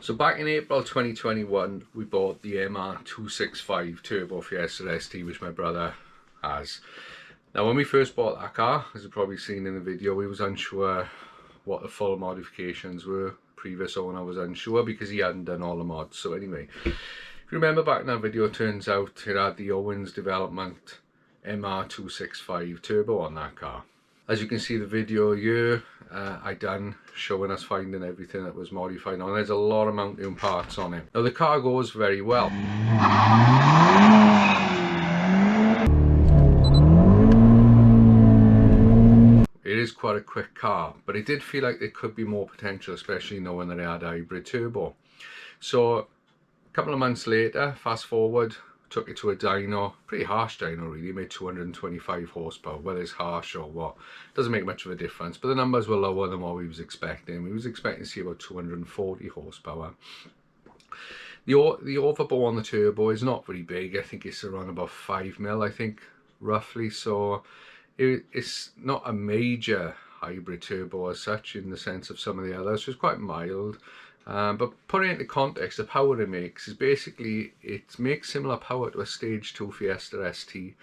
So back in April 2021, we bought the MR265 Turbo Fiesta ST, which my brother has. Now, when we first bought that car, as you've probably seen in the video, we was unsure what the full modifications were. Previous owner was unsure because he hadn't done all the mods. So anyway, if you remember back in that video, it turns out it had the Owens Development MR265 Turbo on that car. As you can see the video here, I done showing us finding everything that was modified on. There's a lot of mounting parts on it. Now the car goes very well. It is quite a quick car, but it did feel like there could be more potential, especially knowing that it had a hybrid turbo. So a couple of months later, fast forward, took it to a dyno, pretty harsh dyno really, made 225 horsepower. Whether it's harsh or what, doesn't make much of a difference, but the numbers were lower than what we was expecting. We was expecting to see about 240 horsepower. The overbore on the turbo is not very big. I think it's around about 5 mil, I think, roughly. So it's not a major hybrid turbo as such in the sense of some of the others. So it's quite mild. But putting it into context, the power it makes is basically, it makes similar power to a stage 2 Fiesta ST,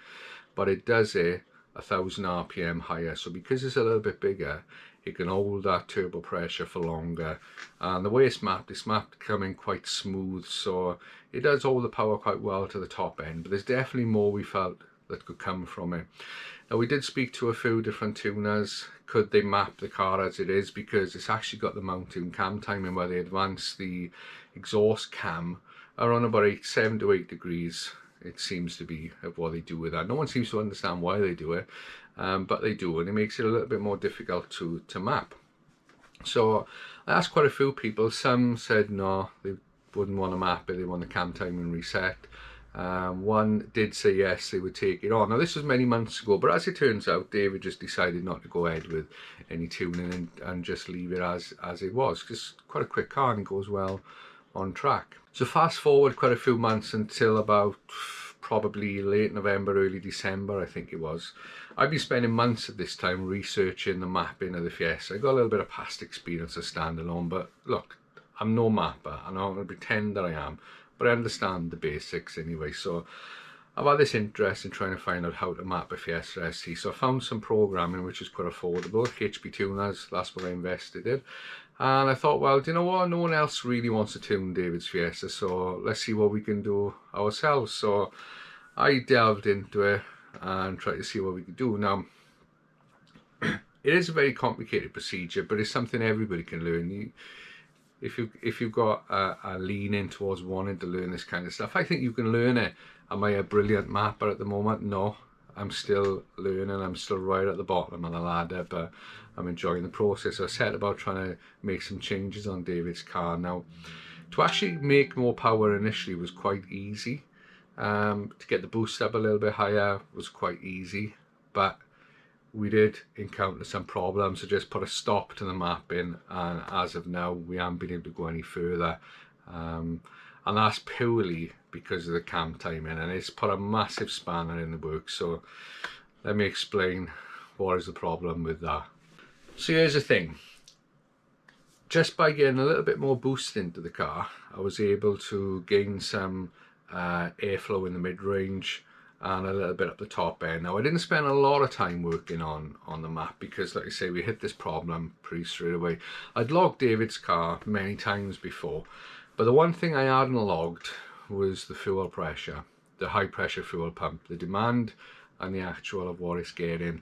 but it does it 1000 RPM higher. So because it's a little bit bigger, it can hold that turbo pressure for longer. And the way it's mapped coming quite smooth, so it does hold the power quite well to the top end. But there's definitely more we felt that could come from it. Now we did speak to a few different tuners. Could they map the car as it is, because it's actually got the mounting cam timing where they advance the exhaust cam around about 7 to 8 degrees. It seems to be of what they do with that. No one seems to understand why they do it, but they do, and it makes it a little bit more difficult to map. So I asked quite a few people. Some said no, they wouldn't want to map it, they want the cam timing reset. One did say yes, they would take it on. Now this was many months ago, but as it turns out, David just decided not to go ahead with any tuning and just leave it as it was, because quite a quick car and it goes well on track. So fast forward quite a few months until about probably late November, early December, I think it was. I've been spending months at this time researching the mapping of the Fiesta. I got a little bit of past experience as standalone, but look, I'm no mapper, and I'm going to pretend that I am. But I understand the basics anyway, so I've had this interest in trying to find out how to map a Fiesta ST. So I found some programming which is quite affordable, HP tuners, that's what I invested in. And I thought, well, do you know what, no one else really wants to tune David's Fiesta, so let's see what we can do ourselves. So I delved into it and tried to see what we could do. Now, it is a very complicated procedure, but it's something everybody can learn. If you've got a lean in towards wanting to learn this kind of stuff, I think you can learn it. Am I a brilliant mapper at the moment? No, I'm still learning. I'm still right at the bottom of the ladder, but I'm enjoying the process. I set about trying to make some changes on David's car. Now, to actually make more power initially was quite easy. To get the boost up a little bit higher was quite easy, but we did encounter some problems, so just put a stop to the mapping, and as of now we haven't been able to go any further, and that's purely because of the cam timing, and it's put a massive spanner in the works. So let me explain what is the problem with that. So here's the thing, just by getting a little bit more boost into the car, I was able to gain some airflow in the mid-range and a little bit up the top end. Now I didn't spend a lot of time working on the map because, like I say, we hit this problem pretty straight away. I'd logged David's car many times before, but the one thing I hadn't logged was the fuel pressure, the high pressure fuel pump, the demand and the actual of what it's getting.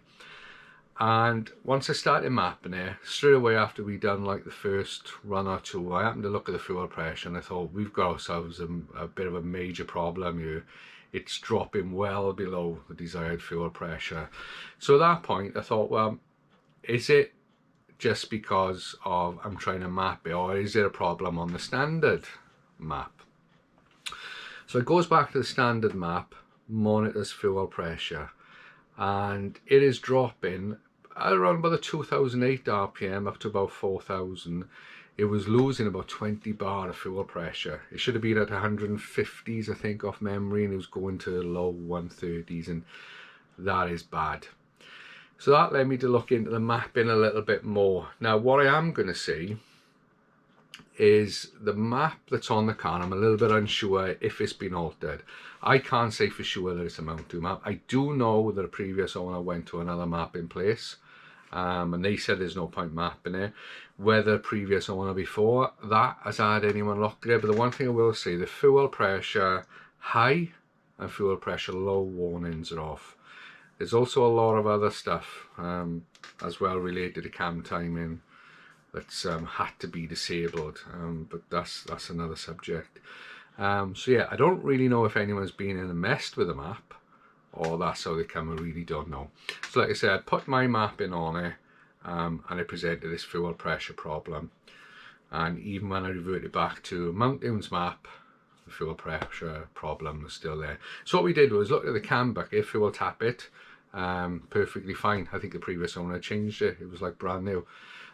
And once I started mapping it, straight away after we done like the first run or two, I happened to look at the fuel pressure and I thought, we've got ourselves a bit of a major problem here. It's dropping well below the desired fuel pressure. So at that point I thought, well, is it just because of I'm trying to map it, or is it a problem on the standard map? So it goes back to the standard map, monitors fuel pressure, and it is dropping around about the 2008 RPM up to about 4000. It was losing about 20 bar of fuel pressure. It should have been at 150s, I think, off memory, and it was going to low 130s, and that is bad. So that led me to look into the mapping a little bit more. Now, what I am going to say is the map that's on the car. I'm a little bit unsure if it's been altered. I can't say for sure that it's a Mount 2 map. I do know that a previous owner went to another map in place, and they said there's no point mapping it. Whether previous owner before that has had anyone looked at it, but the one thing I will say, the fuel pressure high and fuel pressure low warnings are off. There's also a lot of other stuff as well related to cam timing that's had to be disabled, but that's another subject. So yeah, I don't really know if anyone's been in and messed with the map, or that's how they come. I really don't know. So like I said, I put my map in on it, and it presented this fuel pressure problem. And even when I reverted back to Mountain's map, the fuel pressure problem was still there. So what we did was look at the cam bucket, fuel tap it, perfectly fine. I think the previous owner changed it. It was like brand new.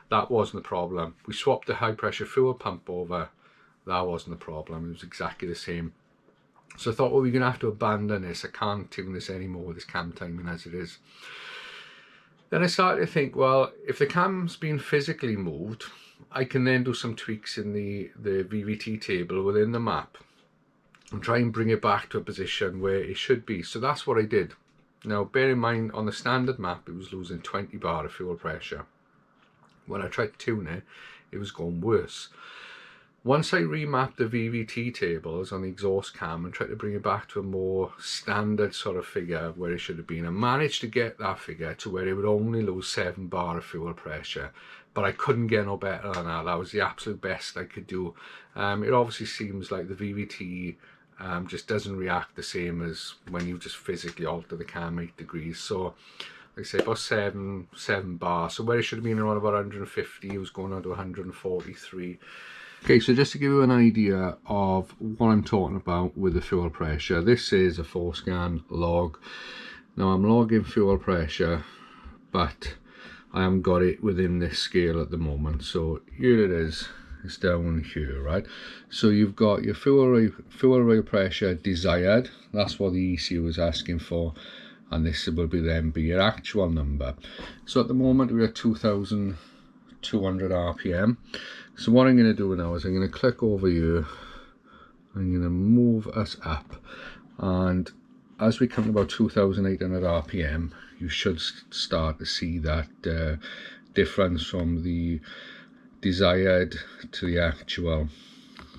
That wasn't the problem. We swapped the high pressure fuel pump over. That wasn't the problem. It was exactly the same. So I thought, well, we're going to have to abandon this. I can't tune this anymore with this cam timing as it is. Then I started to think, well, if the cam's been physically moved, I can then do some tweaks in the VVT table within the map and try and bring it back to a position where it should be. So that's what I did. Now, bear in mind, on the standard map, it was losing 20 bar of fuel pressure. When I tried to tune it, it was going worse. Once I remapped the VVT tables on the exhaust cam and tried to bring it back to a more standard sort of figure where it should have been, I managed to get that figure to where it would only lose 7 bar of fuel pressure, but I couldn't get no better than that. That was the absolute best I could do. It obviously seems like the VVT just doesn't react the same as when you just physically alter the cam 8 degrees. So like I say, about 7 bar. So where it should have been around about 150, it was going on to 143. Okay, so just to give you an idea of what I'm talking about with the fuel pressure, this is a 4scan log. Now I'm logging fuel pressure, but I haven't got it within this scale at the moment. So here it is, it's down here, right? So you've got your fuel rail pressure desired, that's what the ECU is asking for, and this will then be your actual number. So at the moment we're at 2,200 RPM. So what I'm going to do now is I'm going to click over here, I'm going to move us up, and as we come to about 2,800 RPM, you should start to see that difference from the desired to the actual.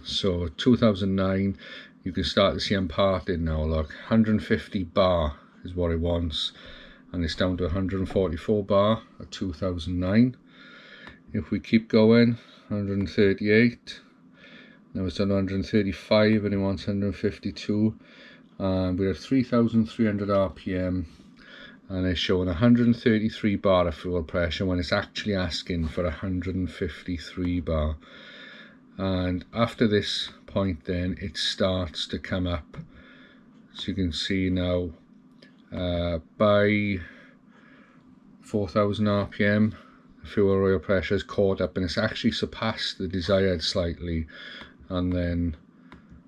So 2009, you can start to see I'm parting now. Look, 150 bar is what it wants, and it's down to 144 bar at 2009. If we keep going, 138, now it's on 135 and it wants 152, and we're at 3,300 RPM, and it's showing 133 bar of fuel pressure when it's actually asking for 153 bar. And after this point then it starts to come up, so you can see now by 4,000 RPM fuel rail pressure is caught up and it's actually surpassed the desired slightly, and then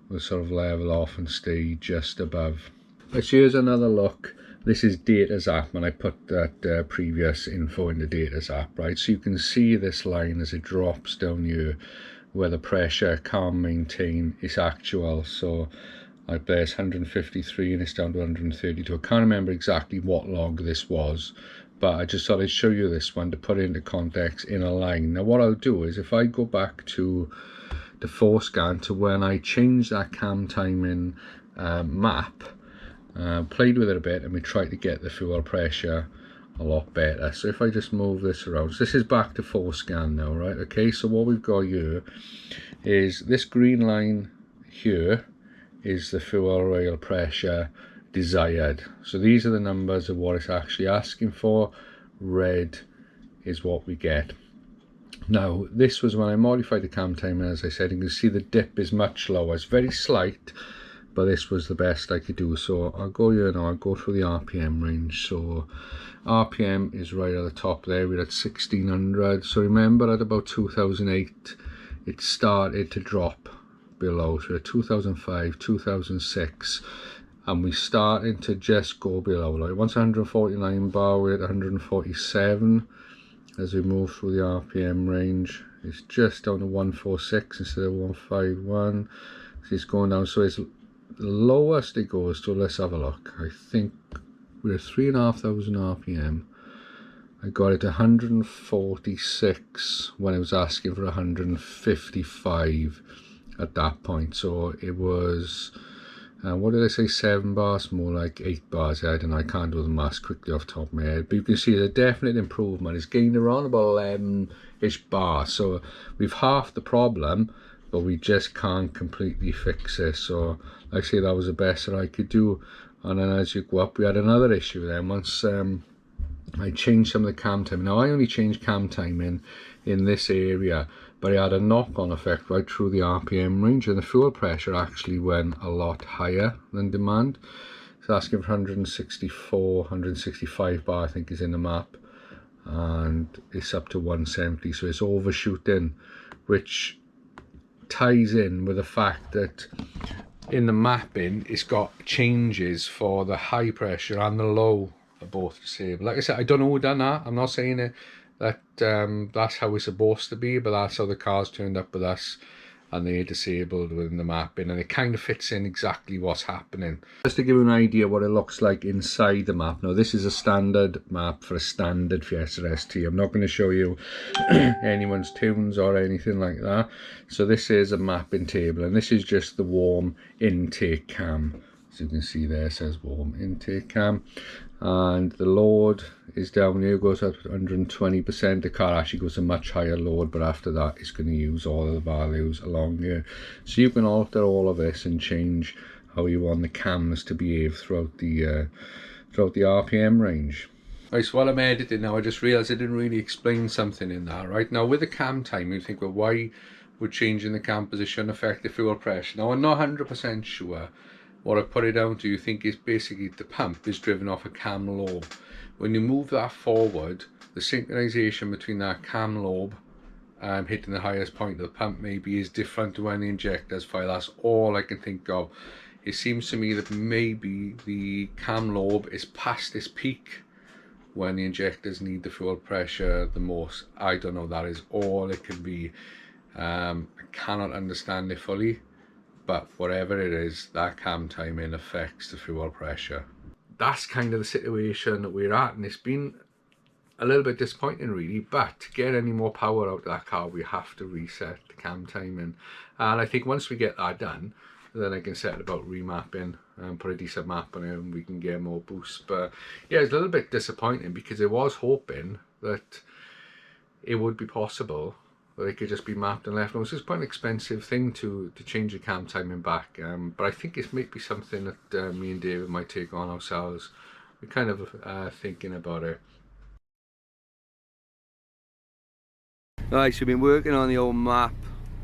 we'll sort of level off and stay just above. So here's another look. This is Data's app, and I put that previous info in the Data's app, right? So you can see this line as it drops down here where the pressure can't maintain its actual. So I place 153 and it's down to 132. I can't remember exactly what log this was, but I just thought I'd show you this one to put it into context in a line. Now what I'll do is, if I go back to the 4scan to when I changed that cam timing map, played with it a bit, and we tried to get the fuel pressure a lot better. So if I just move this around, so this is back to 4scan now, right? Okay, so what we've got here is this green line here is the fuel rail pressure desired. So these are the numbers of what it's actually asking for. Red is what we get. Now this was when I modified the cam timer. As I said, you can see the dip is much lower. It's very slight, but this was the best I could do. So I'll go here now, I'll go through the RPM range. So RPM is right at the top there, we're at 1600. So remember, at about 2008 it started to drop below. So we're at 2005, 2006, and we started to just go below. Like once 149 bar, we're at 147. As we move through the RPM range, it's just down to 146 instead of 151. So it's going down, so it's the lowest it goes to. Let's have a look. I think we're at 3,500 RPM. I got it to 146 when I was asking for 155 at that point. So it was, what did I say, 7 bars, more like 8 bars. I don't know, I can't do the maths quickly off the top of my head, but you can see the definite improvement. It's gained around about 11-ish bars, so we've halved the problem, but we just can't completely fix it. So like I say, that was the best that I could do. And then as you go up, we had another issue then. Once I changed some of the cam time. Now I only changed cam time in this area, but it had a knock-on effect right through the RPM range, and the fuel pressure actually went a lot higher than demand. It's asking for 164, 165 bar I think is in the map, and it's up to 170, so it's overshooting, which ties in with the fact that in the mapping it's got changes for the high pressure and the low are both disabled. Like I said, I don't know who done that. I'm not saying it that that's how it's supposed to be, but that's how the car's turned up with us, and they're disabled within the mapping, and it kind of fits in exactly what's happening. Just to give you an idea what it looks like inside the map. Now this is a standard map for a standard Fiesta ST. I'm not going to show you anyone's tunes or anything like that. So this is a mapping table, and this is just the warm intake cam. As you can see there, it says warm intake cam, and the load is down here, goes up to 120%. The car actually goes a much higher load, but after that it's going to use all of the values along here. So you can alter all of this and change how you want the cams to behave throughout the RPM range. Right, so while I'm editing now, I just realised I didn't really explain something in that. Right now with the cam time, you think, well, why would changing the cam position affect the fuel pressure? Now I'm not 100% sure. What I put it down to, you think, is basically the pump is driven off a cam lobe. When you move that forward, the synchronization between that cam lobe hitting the highest point of the pump maybe is different to when the injectors fire. That's all I can think of. It seems to me that maybe the cam lobe is past its peak when the injectors need the fuel pressure the most. I don't know, that is all it could be. I cannot understand it fully. But whatever it is, that cam timing affects the fuel pressure. That's kind of the situation that we're at, and it's been a little bit disappointing really, but to get any more power out of that car we have to reset the cam timing, and I think once we get that done, then I can set about remapping and put a decent map on it and we can get more boost. But yeah, it's a little bit disappointing because I was hoping that it would be possible that it could just be mapped and left. It's just quite an expensive thing to change the cam timing back, but I think it might be something that me and David might take on ourselves. We're kind of thinking about it. Right, so we've been working on the old map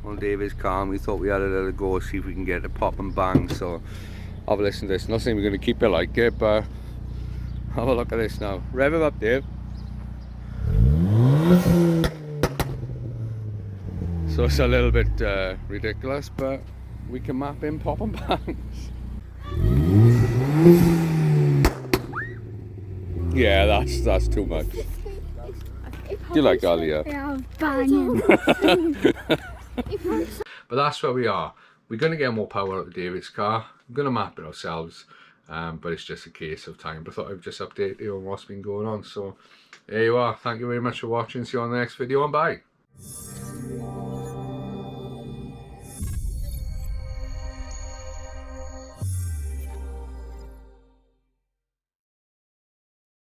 on David's car, and we thought we had a little go, see if we can get it pop and bang. So have a listen to this. Not saying we're going to keep it like it, but have a look at this now. Rev it up, Dave. So it's a little bit ridiculous, but we can map in pop and bangs. Yeah, that's too much. Do you like Alia? Yeah, banging. But that's where we are. We're going to get more power out of David's car. We're going to map it ourselves, but it's just a case of time. But I thought I'd just update you on what's been going on. So there you are. Thank you very much for watching. See you on the next video, and bye.